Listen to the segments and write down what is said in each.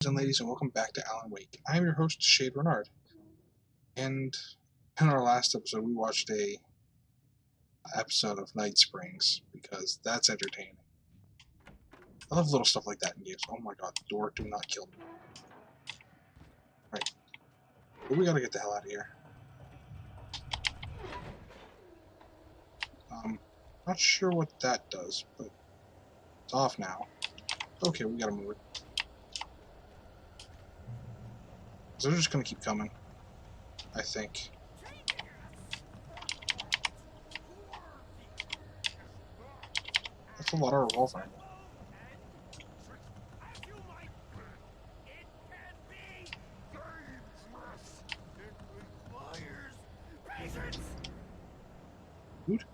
And ladies, and welcome back to Alan Wake. I am your host, Shayde Reynard. And in our last episode, we watched a episode of Night Springs because that's entertaining. I love little stuff like that in games. Oh my god, door, do not kill me. Right. But we gotta get the hell out of here. Not sure what that does, but it's off now. Okay, we gotta move it. So they're just gonna keep coming, I think. That's a lot of revolver. Dude?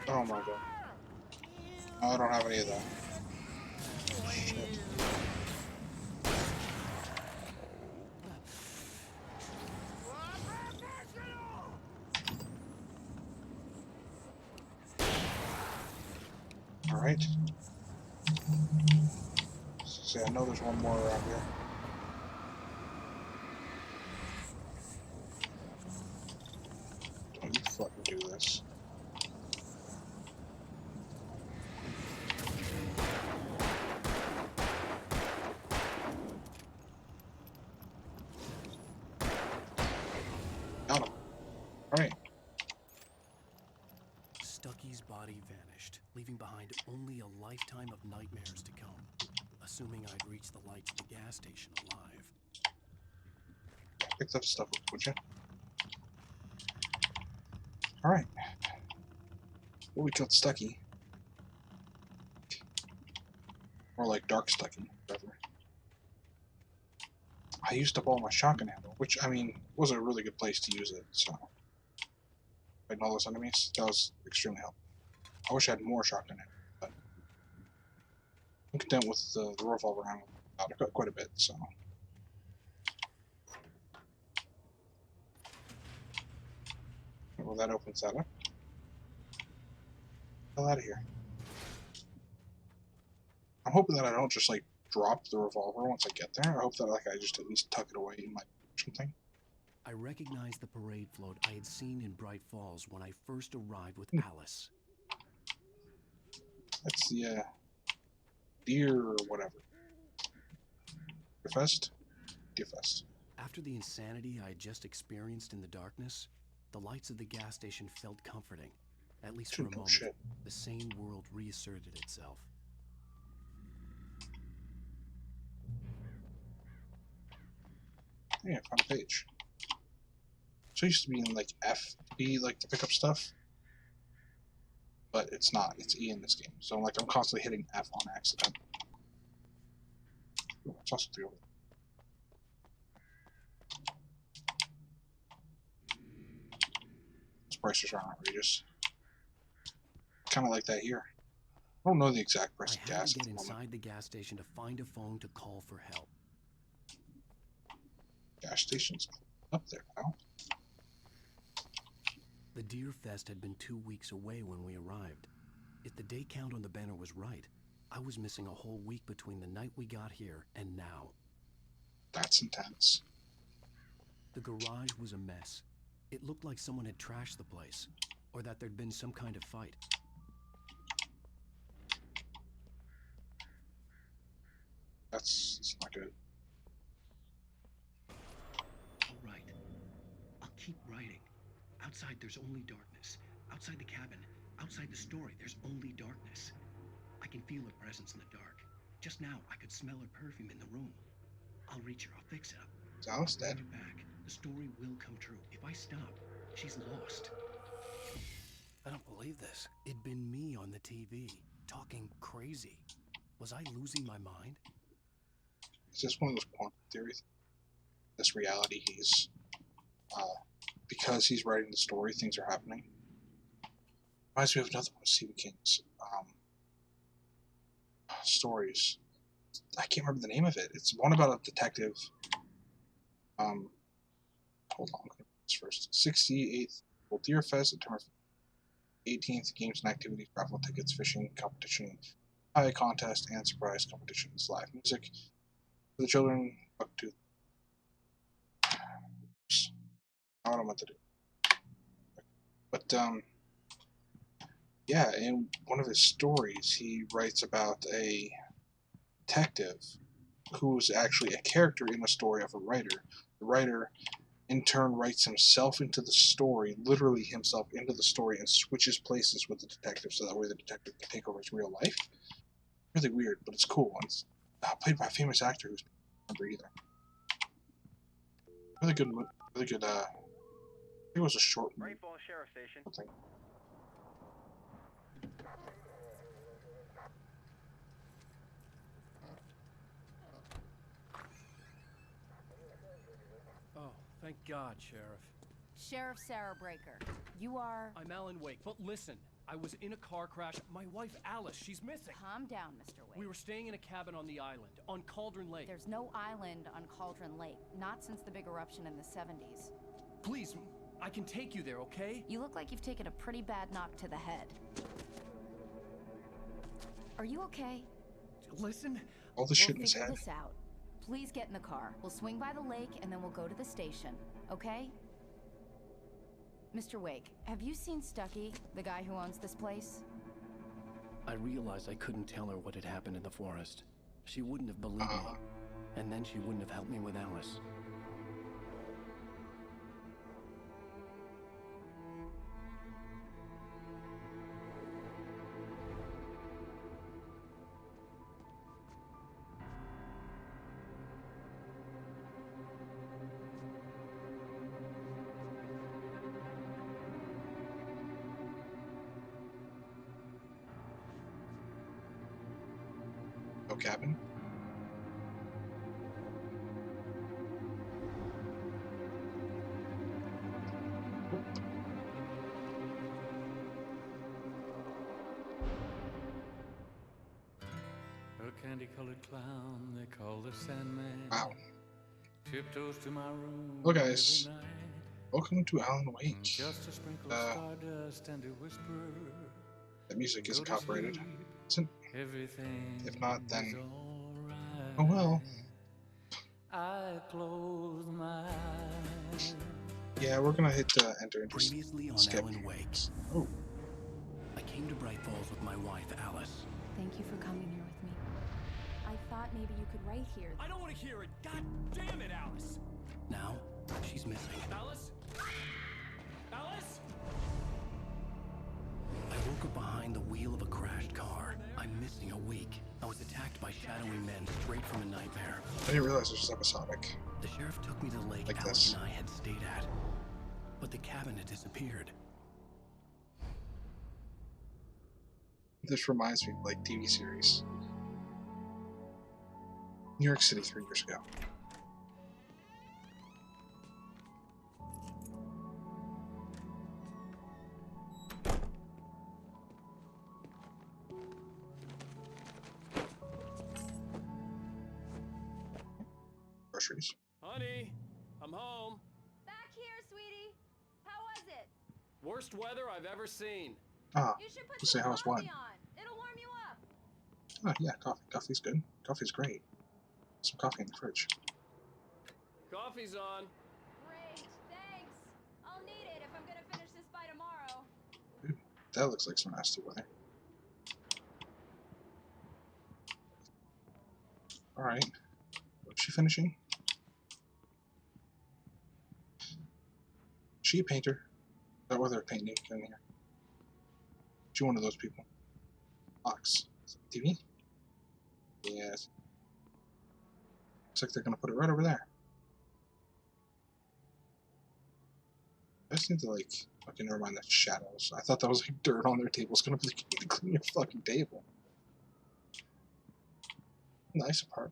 Oh my god. I don't have any of that. Shit. Alright. See, I know there's one more around here. Don't you fucking do this. Got him. Alright. Stucky's body vanished, leaving behind only a lifetime of nightmares to come. Assuming I'd reach the lights of the gas station alive. Pick that stuff up, would you? Alright. Well, we killed Stucky. Or like Dark Stucky, whatever. I used up all my shotgun ammo, which, I mean, was a really good place to use it, so. Fighting all those enemies, that was extremely helpful. I wish I had more shotgun ammo, but I'm content with the revolver ammo. I've got quite a bit, so. Well, that opens that up. Hell out of here. I'm hoping that I don't just like drop the revolver once I get there. I hope that like I just at least tuck it away in my something. I recognized the parade float I had seen in Bright Falls when I first arrived with Alice. That's the deer or whatever. Deer Fest? Deer Fest. After the insanity I had just experienced in the darkness, the lights of the gas station felt comforting. At least for a moment, shit. the sane world reasserted itself. Yeah, I found a page. So I used to be in like F, B, like to pick up stuff. But it's not. It's E in this game. So like I'm constantly hitting F on accident. Ooh, it's also 3 over. Those prices are outrageous. Kind of like that here. I don't know the exact price of I had gas to at get the moment. inside the gas station to find a phone to call for help. Gas station's up there now. The Deer Fest had been 2 weeks away when we arrived. If the day count on the banner was right, I was missing a whole week between the night we got here and now. That's intense. The garage was a mess. It looked like someone had trashed the place, or that there'd been some kind of fight. That's not good. All right. I'll keep writing. Outside, there's only darkness. Outside the cabin, outside the story, there's only darkness. I can feel her presence in the dark. Just now, I could smell her perfume in the room. I'll reach her. I'll fix it up. Is Alice dead? Bring her back. The story will come true. If I stop, she's lost. I don't believe this. It'd been me on the TV, talking crazy. Was I losing my mind? It's just one of those quantum theories. This reality, he's because he's writing the story, things are happening. Reminds me of another one of Stephen King's stories. I can't remember the name of it. It's one about a detective. Hold on, this first. 68th Well, Deer Fest, September 18th. Games and activities, raffle tickets, fishing competition, pie contest, and surprise competitions. Live music for the children up to. Oops, not what I meant to do. But yeah, in one of his stories, he writes about a detective who is actually a character in a story of a writer. The writer, in turn, writes himself into the story, literally himself into the story, and switches places with the detective so that way the detective can take over his real life. Really weird, but it's cool. And it's played by a famous actor who's I don't remember either. Really good, really good. I think it was a short movie. Rainfall Sheriff Station. Something. Oh, thank God, Sheriff. Sheriff Sarah Breaker. You are... I'm Alan Wake, but listen, I was in a car crash. My wife, Alice, she's missing. Calm down, Mr. Wake. We were staying in a cabin on the island, on Cauldron Lake. There's no island on Cauldron Lake, not since the big eruption in the 70s. Please, I can take you there, okay? You look like you've taken a pretty bad knock to the head. Are you okay? Listen. All the shit in We'll his figure head. this out. Please get in the car. We'll swing by the lake and then we'll go to the station, okay? Mr. Wake, have you seen Stucky, the guy who owns this place? I realized I couldn't tell her what had happened in the forest. She wouldn't have believed me. And then she wouldn't have helped me with Alice. No cabin. A candy-colored clown they call the Sandman. Wow. Tiptoes to my room. Well, guys, every night. welcome to Alan Wake. Just a sprinkle of stardust and a whisper. The music isn't Go to copyrighted. sleep, Isn't? everything If not, then is alright. oh well. I close my eyes. Yeah, we're gonna hit enter into Previously on skip. Alan Wake. Oh, I came to Bright Falls with my wife, Alice. Thank you for coming here with me. I thought maybe you could write here. I don't want to hear it. God damn it, Alice. Now, she's missing. Alice? Alice? I woke up behind the wheel of a crashed car. I'm missing a week. I was attacked by shadowy men straight from a nightmare. I didn't realize this was episodic. The sheriff took me to the lake Like Alice this. and I had stayed at. But the cabin had disappeared. This reminds me of like TV series. New York City 3 years ago. Groceries. Honey, I'm home. Back here, sweetie. How was it? Worst weather I've ever seen. Ah, You should put Let's say some how it's coffee won. on. It'll warm you up. oh yeah, coffee. Coffee's good. Coffee's great. Some coffee in the fridge. Coffee's on. Great, thanks. I'll need it if I'm gonna finish this by tomorrow. That looks like some nasty weather. Alright. What's she finishing? She a painter? Is that what they're painting in here? She one of those people. Box. TV? Yes. Looks like they're gonna put it right over there. I just need to like okay, never mind, that's shadows. I thought that was like dirt on their table. It's gonna be like, you need to clean your fucking table. Nice apart.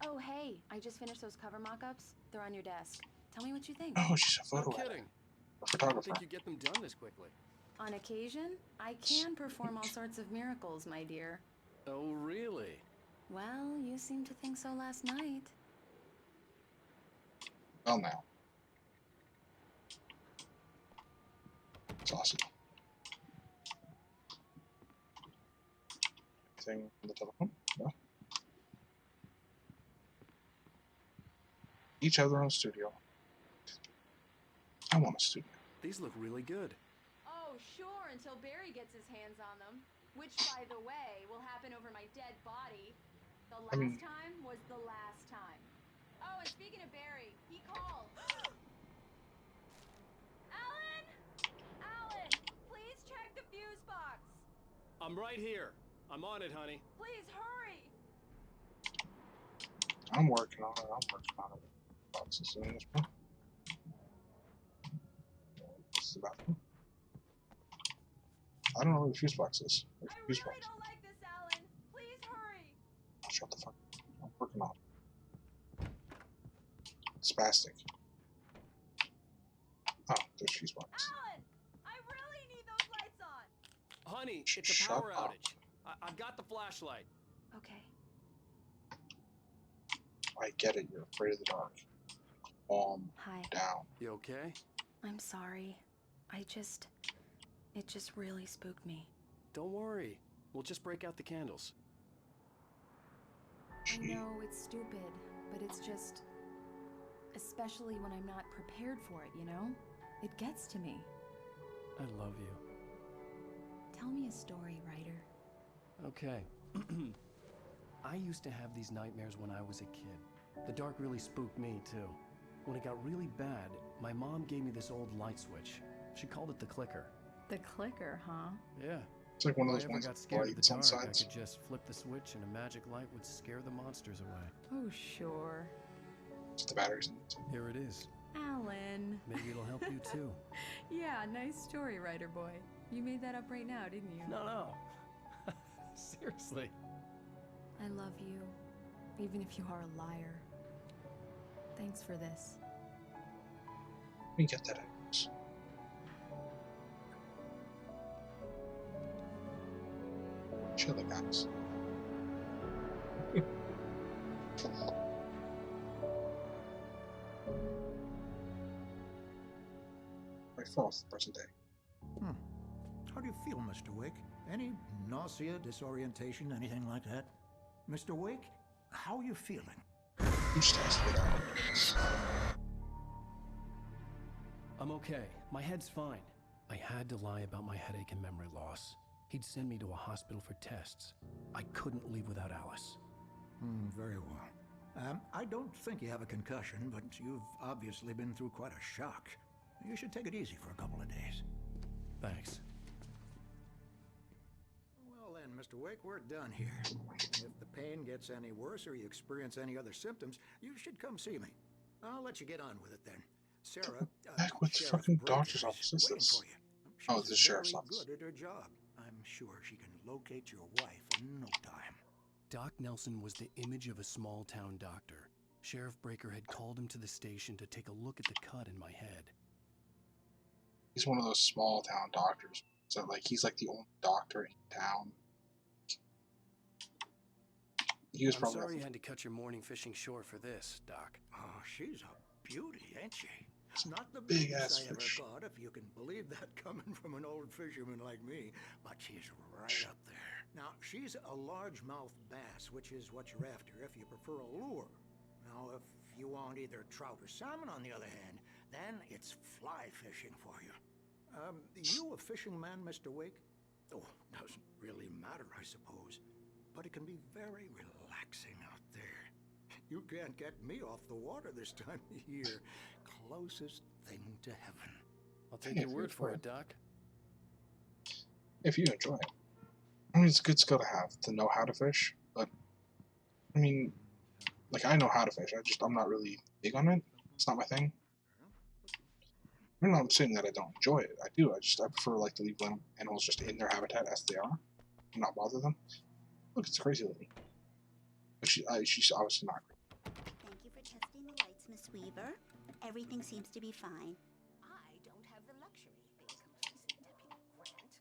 Oh, hey, I just finished those cover mock-ups. They're on your desk. Tell me what you think. Oh, she's a No photo editor. kidding. A I didn't photographer. think you'd get them done this quickly. On occasion, I can perform all sorts of miracles, my dear. Oh, really? Well, you seemed to think so last night. Well, now. It's awesome. Anything on the telephone? No. Each have their own studio. I want a studio. These look really good. Oh, sure, until Barry gets his hands on them. Which, by the way, will happen over my dead body. The last time was the last time. Oh, and speaking of Barry, he called. Alan! Alan, please check the fuse box. I'm right here. I'm on it, honey. Please hurry. I'm working on it. Boxes in this one. This is the bathroom. I don't know where the fuse box is. Where's I the fuse really box? don't like this, Alan. Please hurry. Oh, shut the fuck up. I'm working on it. Spastic. Oh, there's fuse box. Alan, I really need those lights on. Honey, it's a Shut power up. outage. I've got the flashlight. Okay. I get it. You're afraid of the dark. Calm Hi. down. You okay? I'm sorry. It just really spooked me. Don't worry. We'll just break out the candles. I know it's stupid, but it's just... Especially when I'm not prepared for it, you know? It gets to me. I love you. Tell me a story, writer. Okay. I used to have these nightmares when I was a kid. The dark really spooked me, too. When it got really bad, my mom gave me this old light switch. She called it the clicker. The clicker, huh? Yeah. It's like one of If those I ever ones got with scared of the lights on dark, I sides. could just flip the switch and a magic light would scare the monsters away. Oh, sure. It's the batteries in it. Here it is. Alan. Maybe it'll help you, too. Yeah, nice story, writer boy. You made that up right now, didn't you? No. Seriously. I love you, even if you are a liar. Thanks for this. Let me get that out. Chill, guys. Right, false, present day. How do you feel, Mr. Wake? Any nausea, disorientation, anything like that? Mr. Wake, how are you feeling? You just has to get out of this. I'm okay. My head's fine. I had to lie about my headache and memory loss. He'd send me to a hospital for tests. I couldn't leave without Alice. Very well. I don't think you have a concussion, but you've obviously been through quite a shock. You should take it easy for a couple of days. Thanks. Well then, Mr. Wake, we're done here. If the pain gets any worse or you experience any other symptoms, you should come see me. I'll let you get on with it then. Sarah, Heck, what the Sheriff fucking Breaker doctor's is office is waiting this? for you. Oh, She's the sheriff's very office. good at her job. I'm sure she can locate your wife in no time. Doc Nelson was the image of a small-town doctor. Sheriff Breaker had called him to the station to take a look at the cut in my head. He's one of those small town doctors. So, like, he's like the only doctor in town. He was I'm probably. sorry you had to cut your morning fishing short for this, Doc. Oh, she's a beauty, ain't she? Not the Big biggest ass I ever fish. caught, if you can believe that coming from an old fisherman like me, but she's right up there. Now, she's a largemouth bass, which is what you're after if you prefer a lure. Now, if you want either trout or salmon, on the other hand, then it's fly fishing for you. You a fishing man, Mr. Wake? Oh, doesn't really matter, I suppose. But it can be very relaxing out there. You can't get me off the water this time of year. Closest thing to heaven. I'll take Hey, your if word you're for for it, Doc. If you enjoy it. I mean, it's a good skill to have, to know how to fish, but, I mean, like, I know how to fish, I'm not really big on it. It's not my thing. I'm not saying that I don't enjoy it. I do. I prefer, like, to leave animals just in their habitat as they are and not bother them. Look, it's a crazy lady. she's obviously not great. Thank you for testing the lights, Miss Weaver. Everything seems to be fine. I don't have the luxury of being complacent, Deputy Grant.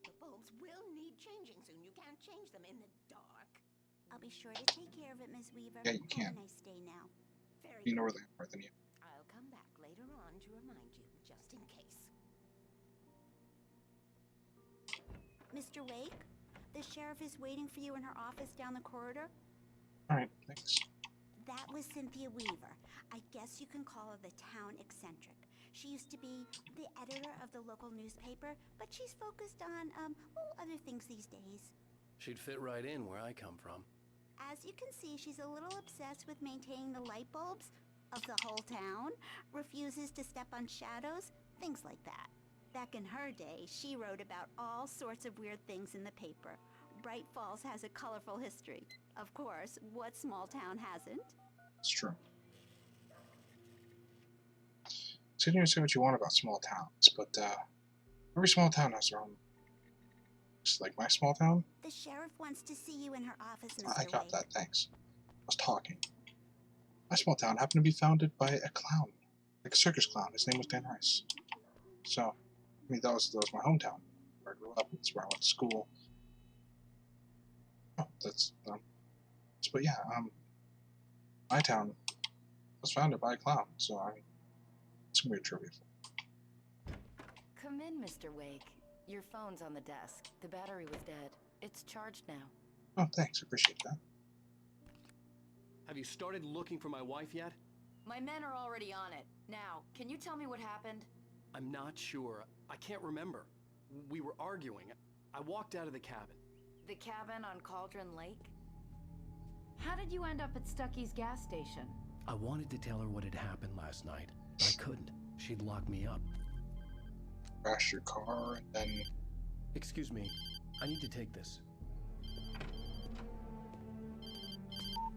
The bulbs will need changing soon. You can't change them in the dark. I'll be sure to take care of it, Miss Weaver. Yeah, you can. Have a nice day now. Very You know good. where they are than you. I'll come back later on to remind you, just in case. Mr. Wake, the sheriff is waiting for you in her office down the corridor. All right, thanks. That was Cynthia Weaver. I guess you can call her the town eccentric. She used to be the editor of the local newspaper, but she's focused on, other things these days. She'd fit right in where I come from. As you can see, she's a little obsessed with maintaining the light bulbs of the whole town, refuses to step on shadows, things like that. Back in her day, she wrote about all sorts of weird things in the paper. Bright Falls has a colorful history. Of course, what small town hasn't? It's true. So you can say what you want about small towns, but every small town has their own. Just like my small town. The sheriff wants to see you in her office, Mr. I got Wake. that, thanks. I was talking. My small town happened to be founded by a clown, like a circus clown. His name was Dan Rice. So, I mean, that was my hometown, where I grew up. It's where I went to school. Oh, but yeah, my town was founded by a clown. So, I mean, some weird trivia. Come in, Mr. Wake. Your phone's on the desk. The battery was dead. It's charged now. Oh, thanks. Appreciate that. Have you started looking for my wife yet? My men are already on it. Now, can you tell me what happened? I'm not sure. I can't remember. We were arguing. I walked out of the cabin. The cabin on Cauldron Lake? How did you end up at Stucky's gas station? I wanted to tell her what had happened last night. I couldn't. She'd lock me up. Crash your car and then. Excuse me. I need to take this.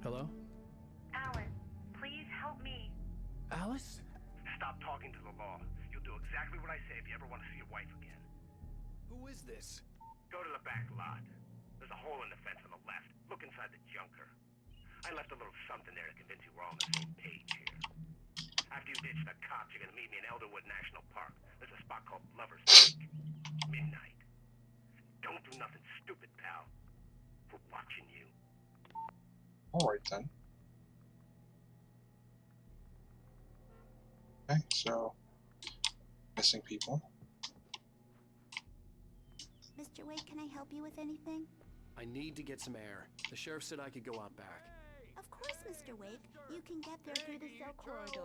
Hello? Alan, please help me. Alice? Stop talking to the law. You'll do exactly what I say if you ever want to see your wife again. Who is this? Go to the back lot. There's a hole in the fence on the left. Look inside the junker. I left a little something there to convince you we're all on the same page here. After you ditch the cops, you're gonna meet me in Elderwood National Park. There's a spot called Lover's Creek. Midnight. Don't do nothing stupid, pal. We're watching you. Alright then. Okay, so. Missing people. Mr. Wake, can I help you with anything? I need to get some air. The sheriff said I could go out back. Of course, Mr. Wake. You can get there through the cell corridor.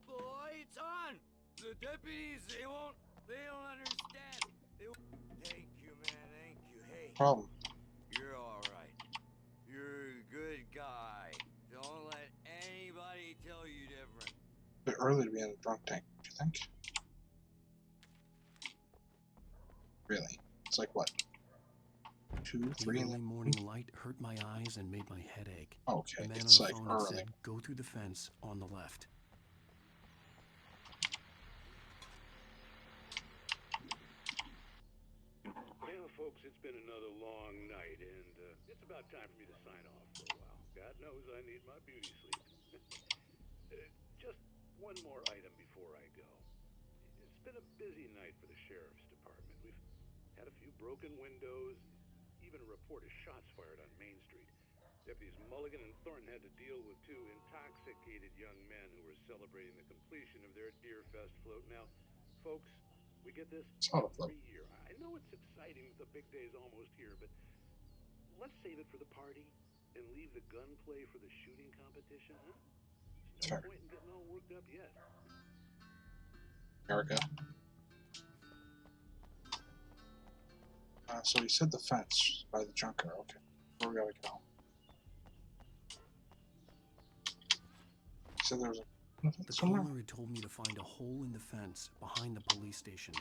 The light's on! The deputies, they don't understand. Thank you, man, thank you. Hey, Problem. you're alright. You're a good guy. Don't let anybody tell you different. A bit early to be in the drunk tank, do you think? Really? It's like what? 2, The 3 in early the morning light hurt my eyes and made my head ache. Okay, The man it's on the like phone had early. said, go through the fence on the left. Well, folks, it's been another long night, and it's about time for me to sign off for a while. God knows I need my beauty sleep. Just one more item before I go. It's been a busy night for the sheriff's department. We've had a few broken windows, even a report of shots fired on Main Street. Deputies Mulligan and Thornton had to deal with 2 intoxicated young men who were celebrating the completion of their Deerfest float. Now, folks, we get this It's not a float. every year. I know it's exciting that the big day's almost here, but let's save it for the party and leave the gunplay for the shooting competition, huh? There's no Fair. point in getting all worked up yet. Erica. So he said the fence by the junker. Okay. Where we gotta go? He said there was a fence The somewhere? caller had told me to find a hole in the fence behind the police station.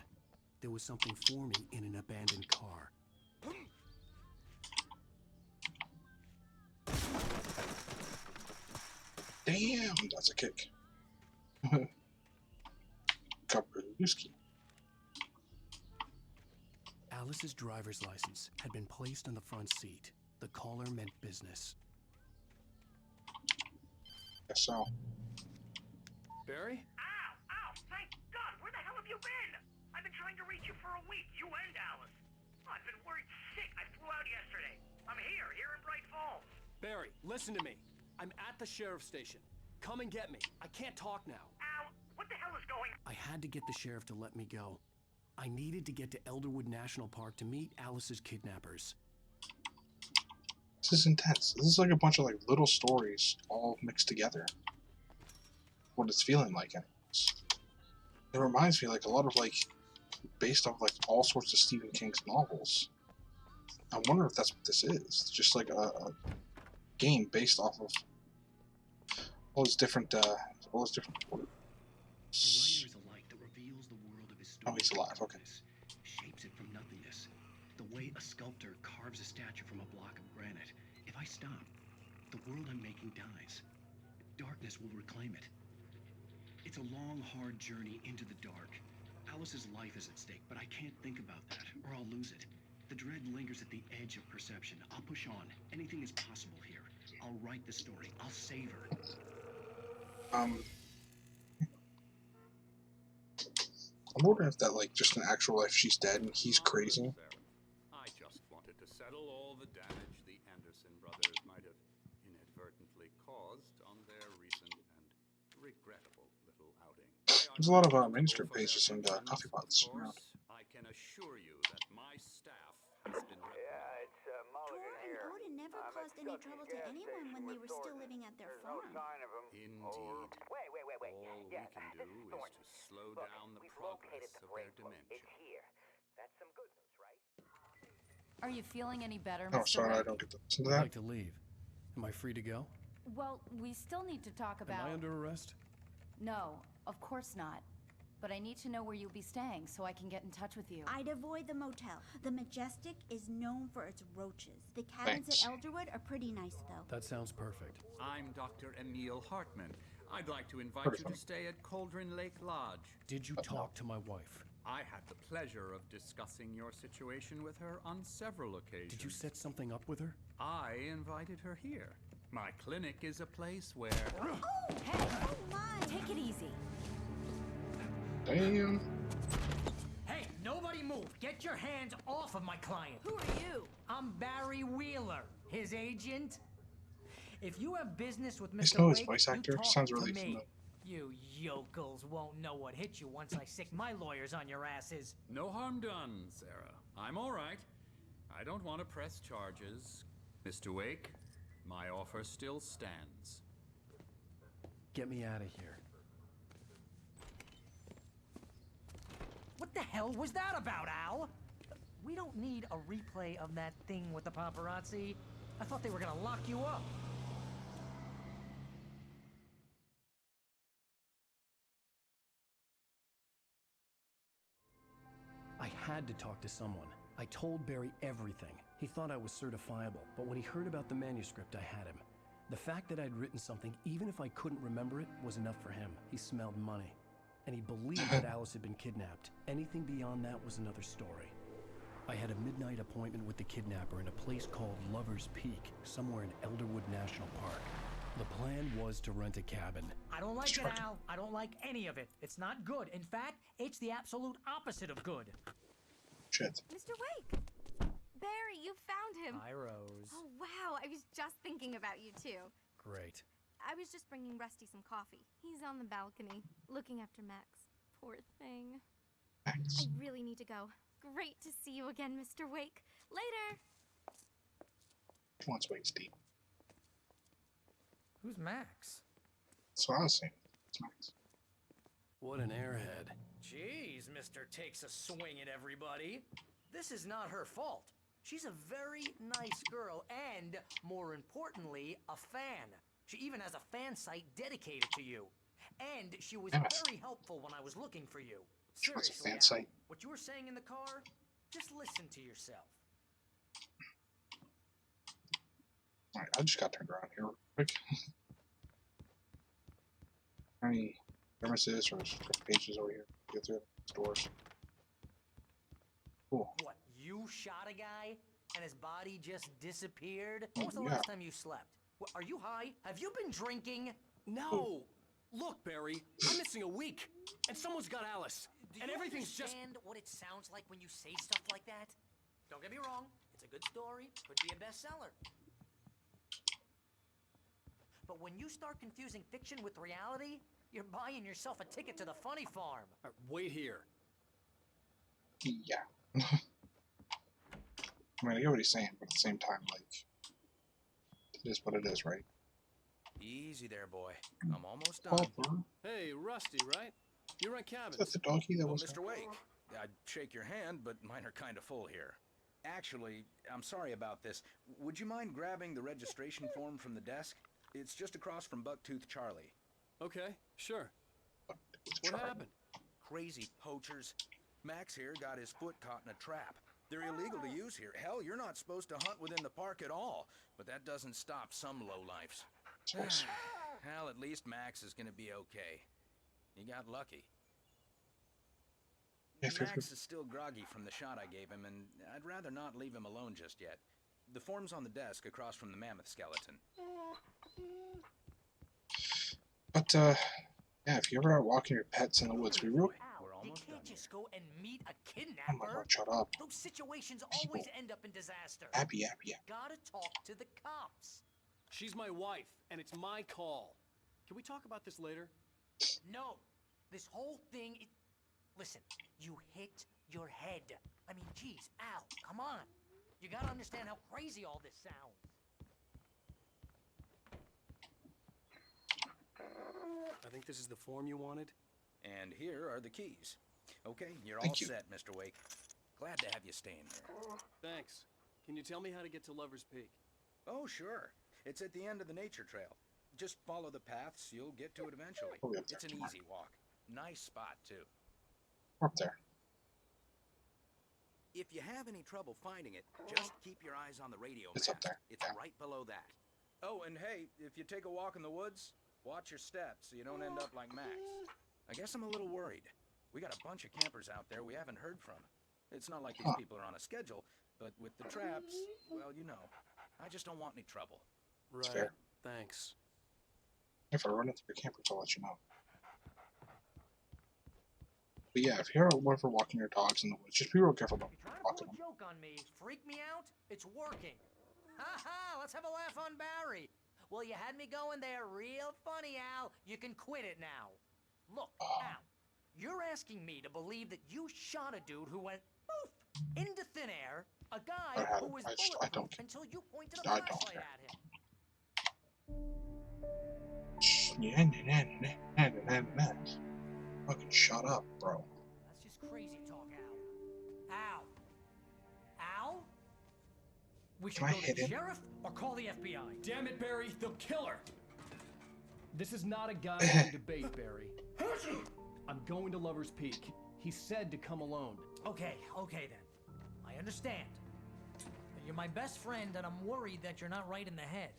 There was something for me in an abandoned car. Damn, that's a kick. Kabrewski. Alice's driver's license had been placed on the front seat. The caller meant business. Guess so. Barry? Ow! Ow! Thank God! Where the hell have you been? I've been trying to reach you for a week, you and Alice. I've been worried sick. I flew out yesterday. I'm here in Bright Falls. Barry, listen to me. I'm at the sheriff's station. Come and get me. I can't talk now. Ow! What the hell is going on? I had to get the sheriff to let me go. I needed to get to Elderwood National Park to meet Alice's kidnappers. This is intense. This is like a bunch of like little stories all mixed together. What it's feeling like, anyways. It reminds me like a lot of like based off like all sorts of Stephen King's novels. I wonder if that's what this is. Just like a game based off of all these different words. A writer is a light that reveals the world of his story. Oh, he's alive. Okay. Shapes it from nothingness. The way a sculptor carves a statue from a block of granite. If I stop, the world I'm making dies. Darkness will reclaim it. It's a long, hard journey into the dark. Alice's life is at stake, but I can't think about that, or I'll lose it. The dread lingers at the edge of perception. I'll push on. Anything is possible here. I'll write the story. I'll save her. I'm wondering if that like just in actual life she's dead and he's crazy. I just wanted to settle all the damage the Anderson brothers might have inadvertently caused on their recent and regrettable little outing. There's a lot of manuscript pages and coffee pots around. I can assure you that my staff has been Yeah, it's Mulligan Tor here. and Odin never caused any trouble to anyone when they were still living at their farm. No sign of him. Indeed. Wait. All we Yeah, can this do is is Thornton. to slow Look, down the we've progress located the of their break book. dementia. It's here. That's some good news, right? Are you feeling any better, Oh, Mr. sorry, I Wake? don't get to listen to I'd that. like to leave. Am I free to go? Well, we still need to talk about... Am I under arrest? No, of course not. But I need to know where you'll be staying so I can get in touch with you. I'd avoid the motel. The Majestic is known for its roaches. The cabins Thanks. at Elderwood are pretty nice, though. That sounds perfect. I'm Dr. Emil Hartman. I'd like to invite Pretty you funny. to stay at Cauldron Lake Lodge. Did you talk to my wife? I had the pleasure of discussing your situation with her on several occasions. Did you set something up with her? I invited her here. My clinic is a place where... Oh, hey! Oh, my! Take it easy. Damn. Hey, nobody move! Get your hands off of my client! Who are you? I'm Barry Wheeler, his agent. If you have business with I Mr. know his Wake, voice you actor. talk Sounds to really me. familiar. You yokels won't know what hit you once I sick my lawyers on your asses. No harm done, Sarah. I'm all right. I don't want to press charges. Mr. Wake, my offer still stands. Get me out of here. What the hell was that about, Al? We don't need a replay of that thing with the paparazzi. I thought they were gonna lock you up. I had to talk to someone. I told Barry everything. He thought I was certifiable, but when he heard about the manuscript, I had him. The fact that I'd written something, even if I couldn't remember it, was enough for him. He smelled money. And he believed that Alice had been kidnapped. Anything beyond that was another story. I had a midnight appointment with the kidnapper in a place called Lover's Peak, somewhere in Elderwood National Park. The plan was to rent a cabin. I don't like it, Al. I don't like any of it. It's not good. In fact, it's the absolute opposite of good. Shit. Mr. Wake! Barry, you found him! Hi, Rose. Oh, wow. I was just thinking about you, too. Great. I was just bringing Rusty some coffee. He's on the balcony, looking after Max. Poor thing. Thanks. I really need to go. Great to see you again, Mr. Wake. Later! Come on, Spike Steve. Who's Max? That's what I was saying. It's Max. What an airhead. Jeez, Mr. Takes a swing at everybody. This is not her fault. She's a very nice girl and, more importantly, a fan. She even has a fan site dedicated to you. And she was very helpful when I was looking for you. Seriously, fan Al, site? what you were saying in the car, just listen to yourself. Alright, I just got turned around here real quick. Any premises or pages over here? Get through the doors. Cool. What, you shot a guy and his body just disappeared? When was the Yeah. last time you slept? What, are you high? Have you been drinking? No! Look, Barry, I'm missing a week, and someone's got Alice, and everything's just... Do you understand what it sounds like when you say stuff like that? Don't get me wrong, it's a good story, could be a bestseller. But when you start confusing fiction with reality, you're buying yourself a ticket to the funny farm. Wait here. Yeah. I mean, I get what he's saying, but at the same time, like, it is what it is, right? Easy there, boy. I'm almost done. Hey, Rusty, right? You rent cabins. Is that the doggy that was... Mr. Wake, I'd shake your hand, but mine are kind of full here. Actually, I'm sorry about this. Would you mind grabbing the registration form from the desk? It's just across from Bucktooth Charlie. Okay, sure. What happened? Crazy poachers. Max here got his foot caught in a trap. They're illegal to use here. Hell, you're not supposed to hunt within the park at all. But that doesn't stop some lowlifes. Hell, at least Max is gonna be okay. He got lucky. Max is still groggy from the shot I gave him, and I'd rather not leave him alone just yet. The form's on the desk across from the mammoth skeleton. But, yeah, if you ever are walking your pets in the woods, we real... You can't just go and meet a kidnapper. Oh my God, shut up. Those situations always end up in disaster. Abby. Gotta talk to the cops. She's my wife, and it's my call. Can we talk about this later? No. This whole thing is... Listen, you hit your head. I mean, geez, Al, come on. You gotta understand how crazy all this sounds. I think this is the form you wanted. And here are the keys. Okay, you're all set, Mr. Wake. Glad to have you staying here. Thanks. Can you tell me how to get to Lover's Peak? Oh, sure. It's at the end of the nature trail. Just follow the paths, you'll get to it eventually. It's an easy walk. Nice spot, too. Up there. If you have any trouble finding it, just keep your eyes on the radio It's map. up there. It's right below that. Oh, and hey, if you take a walk in the woods, watch your steps so you don't end up like Max. I guess I'm a little worried. We got a bunch of campers out there we haven't heard from. It's not like these people are on a schedule, but with the traps, well, you know. I just don't want any trouble. Right. Fair. Thanks. If I run into your campers, I'll let you know. But yeah, if you're ever walking your dogs in the woods, just be real careful about walking them. Joke on me. Freak me out? It's working. Ha ha! Let's have a laugh on Barry. Well, you had me going there real funny, Al. You can quit it now. Look, Al, you're asking me to believe that you shot a dude who went poof into thin air, a guy who was bulletproof until you pointed a flashlight at him. Fucking shut up, bro. That's just crazy talk, Al. Al? We should go to the sheriff or call the FBI. Damn it, Barry, they'll kill her. This is not a goddamn debate, Barry. I'm going to Lover's Peak. He said to come alone. Okay then. I understand. You're my best friend, and I'm worried that you're not right in the head.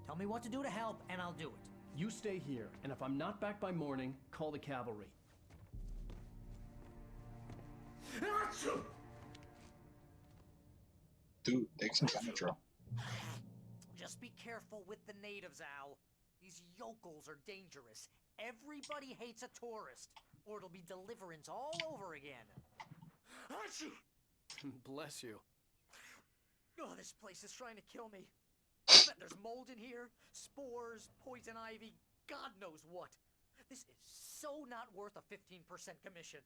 Tell me what to do to help, and I'll do it. You stay here, and if I'm not back by morning, call the cavalry. Dude, take some Benadryl. Just be careful with the natives, Al. These yokels are dangerous. Everybody hates a tourist, or it'll be deliverance all over again. Bless you. Oh, this place is trying to kill me. I bet there's mold in here, spores, poison ivy, God knows what. This is so not worth a 15% commission.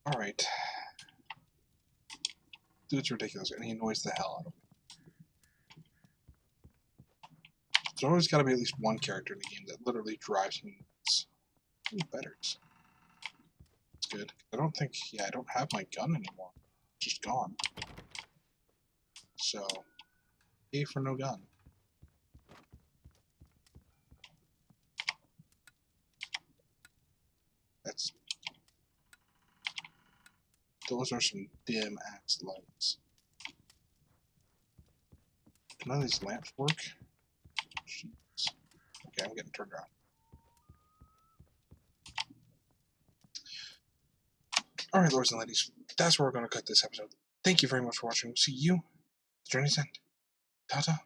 Alright. Dude's ridiculous, and he annoys the hell out of me. There's always got to be at least one character in the game that literally drives me nuts. Who's better? It's good. I don't think... Yeah, I don't have my gun anymore. It's just gone. So... A for no gun. That's... Those are some dim-ass lights. None of these lamps work? Jeez. Okay, I'm getting turned around. Alright, lords and ladies, that's where we're going to cut this episode. Thank you very much for watching. See you at the journey's end. Ta-ta.